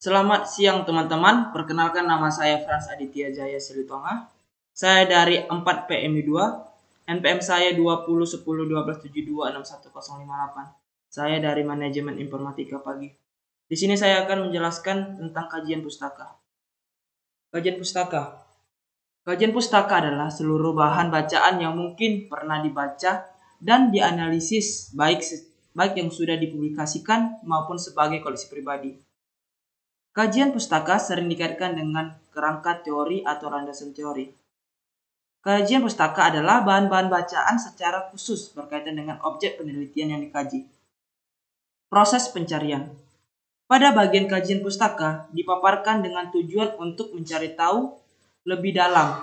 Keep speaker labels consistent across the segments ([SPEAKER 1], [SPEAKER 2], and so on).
[SPEAKER 1] Selamat siang teman-teman, perkenalkan nama saya Frans Aditya Jaya Silitonga. Saya dari 4 PMI 2, NPM saya 201012726108. Saya dari Manajemen Informatika Pagi. Di sini saya akan menjelaskan tentang kajian pustaka. Kajian pustaka. Kajian pustaka adalah seluruh bahan bacaan yang mungkin pernah dibaca dan dianalisis baik yang sudah dipublikasikan maupun sebagai koleksi pribadi. Kajian pustaka sering dikaitkan dengan kerangka teori atau landasan teori. Kajian pustaka adalah bahan-bahan bacaan secara khusus berkaitan dengan objek penelitian yang dikaji. Proses pencarian. Pada bagian kajian pustaka dipaparkan dengan tujuan untuk mencari tahu lebih dalam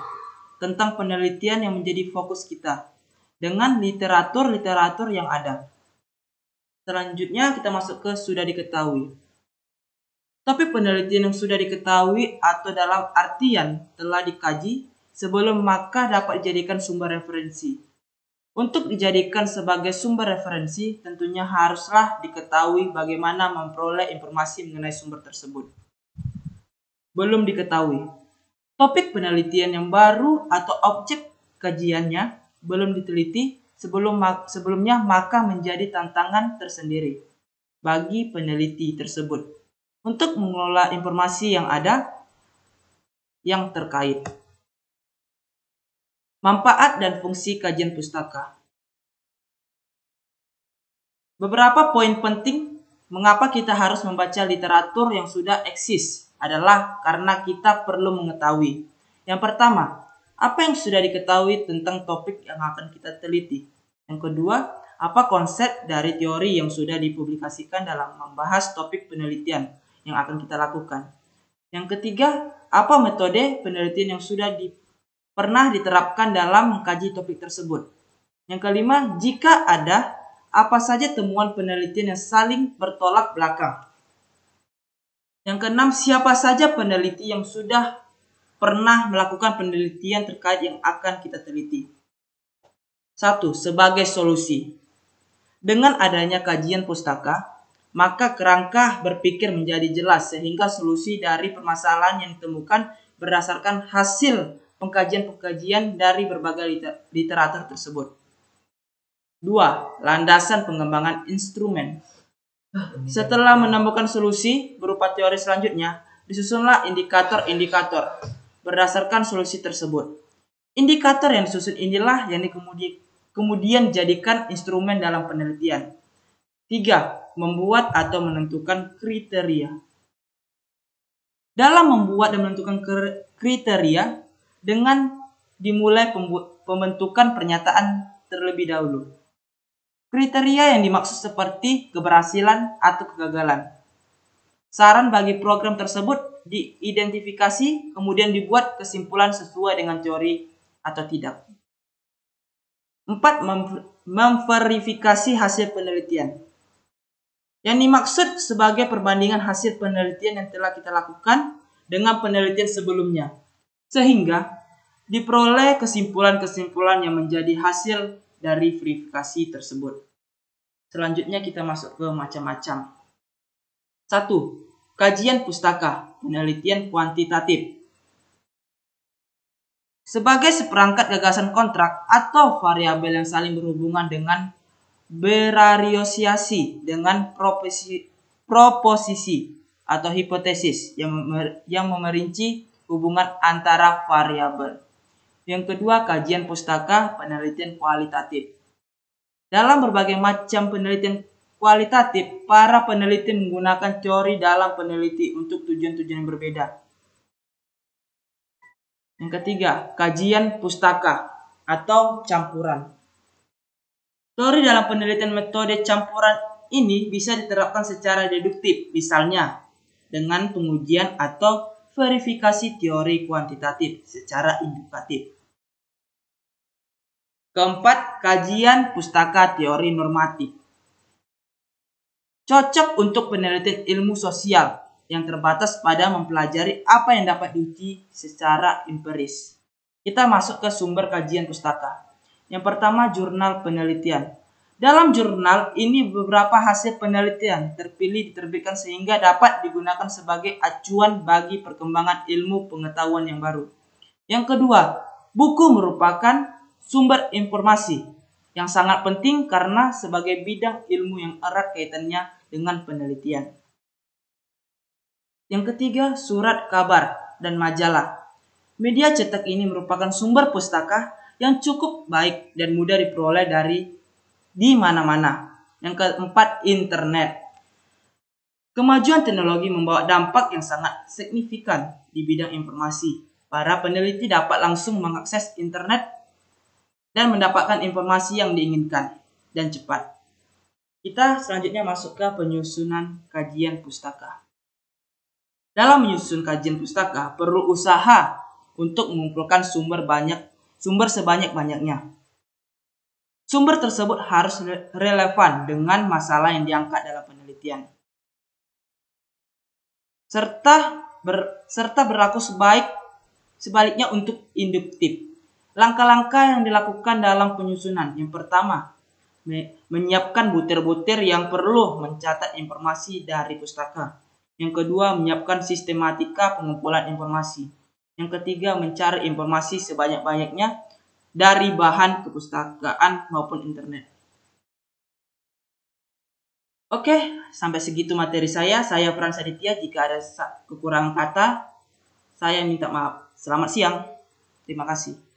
[SPEAKER 1] tentang penelitian yang menjadi fokus kita dengan literatur yang ada. Selanjutnya kita masuk ke sudah diketahui. Topik penelitian yang sudah diketahui atau dalam artian telah dikaji sebelum maka dapat dijadikan sumber referensi. Untuk dijadikan sebagai sumber referensi tentunya haruslah diketahui bagaimana memperoleh informasi mengenai sumber tersebut. Belum diketahui. Topik penelitian yang baru atau objek kajiannya belum diteliti sebelumnya maka menjadi tantangan tersendiri bagi peneliti tersebut untuk mengelola informasi yang ada yang terkait. Manfaat dan fungsi kajian pustaka. Beberapa poin penting mengapa kita harus membaca literatur yang sudah eksis adalah karena kita perlu mengetahui. Yang pertama, apa yang sudah diketahui tentang topik yang akan kita teliti. Yang kedua, apa konsep dari teori yang sudah dipublikasikan dalam membahas topik penelitian yang akan kita lakukan. Yang ketiga, apa metode penelitian yang sudah pernah diterapkan dalam mengkaji topik tersebut. Yang kelima, jika ada, apa saja temuan penelitian yang saling bertolak belakang. Yang keenam, siapa saja peneliti yang sudah pernah melakukan penelitian terkait yang akan kita teliti. 1. Sebagai solusi. Dengan adanya kajian pustaka, maka kerangka berpikir menjadi jelas sehingga solusi dari permasalahan yang ditemukan berdasarkan hasil pengkajian dari berbagai literatur tersebut. 2. Landasan pengembangan instrumen. Setelah menemukan solusi berupa teori selanjutnya, disusunlah indikator-indikator berdasarkan solusi tersebut. Indikator yang disusun inilah yang kemudian jadikan instrumen dalam penelitian. 3. Membuat atau menentukan kriteria. Dalam membuat dan menentukan kriteria, dengan dimulai pembentukan pernyataan terlebih dahulu. Kriteria yang dimaksud seperti keberhasilan atau kegagalan. Saran bagi program tersebut diidentifikasi, kemudian dibuat kesimpulan sesuai dengan teori atau tidak. 4. Memverifikasi hasil penelitian. Yang dimaksud sebagai perbandingan hasil penelitian yang telah kita lakukan dengan penelitian sebelumnya, sehingga diperoleh kesimpulan-kesimpulan yang menjadi hasil dari verifikasi tersebut. Selanjutnya kita masuk ke macam-macam. 1. Kajian pustaka, penelitian kuantitatif. Sebagai seperangkat gagasan kontrak atau variabel yang saling berhubungan dengan berariosiasi dengan proposisi atau hipotesis yang memerinci hubungan antara variabel. Yang kedua, kajian pustaka, penelitian kualitatif. Dalam berbagai macam penelitian kualitatif, para peneliti menggunakan teori dalam peneliti untuk tujuan-tujuan yang berbeda. Yang ketiga, kajian pustaka atau campuran. Teori dalam penelitian metode campuran ini bisa diterapkan secara deduktif, misalnya dengan pengujian atau verifikasi teori kuantitatif secara induktif. Keempat, kajian pustaka teori normatif. Cocok untuk penelitian ilmu sosial yang terbatas pada mempelajari apa yang dapat diuji secara empiris. Kita masuk ke sumber kajian pustaka. Yang pertama, jurnal penelitian. Dalam jurnal ini beberapa hasil penelitian terpilih diterbitkan sehingga dapat digunakan sebagai acuan bagi perkembangan ilmu pengetahuan yang baru. Yang kedua, buku merupakan sumber informasi yang sangat penting karena sebagai bidang ilmu yang erat kaitannya dengan penelitian. Yang ketiga, surat kabar dan majalah. Media cetak ini merupakan sumber pustaka yang cukup baik dan mudah diperoleh di mana-mana. Yang keempat, internet. Kemajuan teknologi membawa dampak yang sangat signifikan di bidang informasi. Para peneliti dapat langsung mengakses internet dan mendapatkan informasi yang diinginkan dan cepat. Kita selanjutnya masuk ke penyusunan kajian pustaka. Dalam menyusun kajian pustaka perlu usaha untuk mengumpulkan sumber sebanyak-banyaknya. Sumber tersebut harus relevan dengan masalah yang diangkat dalam penelitian. Serta berlaku sebaliknya untuk induktif. Langkah-langkah yang dilakukan dalam penyusunan. Yang pertama, menyiapkan butir-butir yang perlu mencatat informasi dari pustaka. Yang kedua, menyiapkan sistematika pengumpulan informasi. Yang ketiga, mencari informasi sebanyak-banyaknya dari bahan kepustakaan maupun internet. Oke, sampai segitu materi saya. Saya Frans Aditya. Jika ada kekurangan kata, saya minta maaf. Selamat siang. Terima kasih.